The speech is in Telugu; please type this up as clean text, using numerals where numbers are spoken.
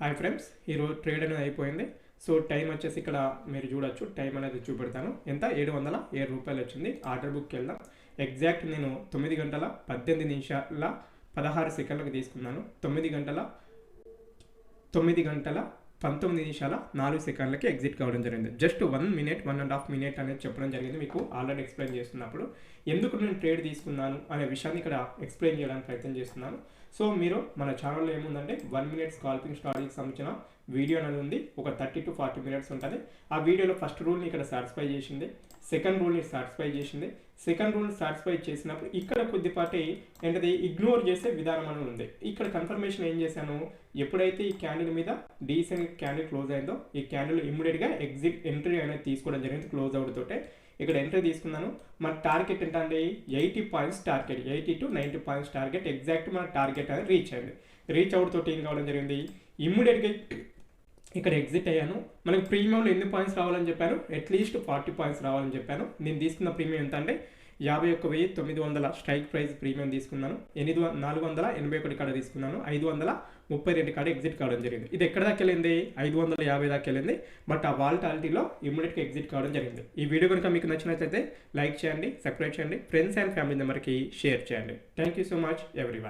హాయ్ ఫ్రెండ్స్, ఈరోజు ట్రేడ్ అనేది అయిపోయింది. సో టైం వచ్చేసి ఇక్కడ మీరు చూడొచ్చు, టైం అనేది చూపెడతాను. ఎంత 707 రూపాయలు వచ్చింది. ఆర్డర్ బుక్కి వెళ్దాం. ఎగ్జాక్ట్ నేను 9 గంటల 18 నిమిషాల 16 సెకండ్లకు తీసుకున్నాను. 9 గంటల 19 నిమిషాల 4 సెకండ్లకి ఎగ్జిట్ కావడం జరిగింది. జస్ట్ 1 మినిట్ 1.5 మినిట్ అనేది చెప్పడం జరిగింది. మీకు ఆల్రెడీ ఎక్స్ప్లెయిన్ చేస్తున్నప్పుడు ఎందుకు నేను ట్రేడ్ తీసుకున్నాను అనే విషయాన్ని ఇక్కడ ఎక్స్ప్లెయిన్ చేయడానికి ప్రయత్నం చేస్తున్నాను. సో మీరు మన ఛానల్లో ఏముందంటే 1 మినిట్ స్కాల్పింగ్ స్ట్రాటజీకి సంబంధించిన వీడియో అనేది ఉంది. ఒక 30 to 40 మినిట్స్ ఉంటుంది. ఆ వీడియోలో ఫస్ట్ రూల్ని ఇక్కడ సాటిస్ఫై చేసింది, సెకండ్ రూల్ని సాటిస్ఫై చేసింది. సెకండ్ రూల్ సాటిస్ఫై చేసినప్పుడు ఇక్కడ కొద్దిపాటి ఏంటది ఇగ్నోర్ చేసే విధానం అనేది ఉంది. ఇక్కడ కన్ఫర్మేషన్ ఏం చేశాను, ఎప్పుడైతే ఈ క్యాండిల్ మీద డీసెంట్ క్యాండిల్ క్లోజ్ అయిందో ఈ క్యాండిల్ ఇమ్మీడియట్గా ఎగ్జిట్ ఎంట్రీ అనేది తీసుకోవడం జరిగింది. క్లోజ్ అవుట్ తోటే ఇక్కడ ఎంట్రీ తీసుకున్నాను. మన టార్గెట్ ఏంటంటే 80 points target, 80 to 90 points target. Exact మన టార్గెట్ అనేది రీచ్ అయింది. రీచ్ అవుట్ తోటి ఏం కావడం జరిగింది, ఇమ్మీడియట్గా ఇక్కడ ఎగ్జిట్ అయ్యాను. మనకి ప్రీమియంలో ఎన్ని పాయింట్స్ రావాలని చెప్పాను, అట్లీస్ట్ 40 పాయింట్స్ రావాలని చెప్పాను. నేను తీసుకున్న ప్రీమియం ఎంత అంటే 51,900 స్ట్రైక్ ప్రైస్ ప్రీమియం తీసుకున్నాను. 481 కాడ తీసుకున్నాను. 532 కాడ ఎగ్జిట్ కావడం జరిగింది. ఇది ఎక్కడ దాకా వెళ్ళింది, 550 దాకా వెళ్ళింది. బట్ ఆ వాలటాలిటీలో ఇమ్మీడియట్గా ఎగ్జిట్ కావడం జరిగింది. ఈ వీడియో కనుక మీకు నచ్చినట్లయితే లైక్ చేయండి, సబ్స్క్రైబ్ చేయండి, ఫ్రెండ్స్ అండ్ ఫ్యామిలీ మెంబర్కి షేర్ చేయండి. Thank you so much everyone.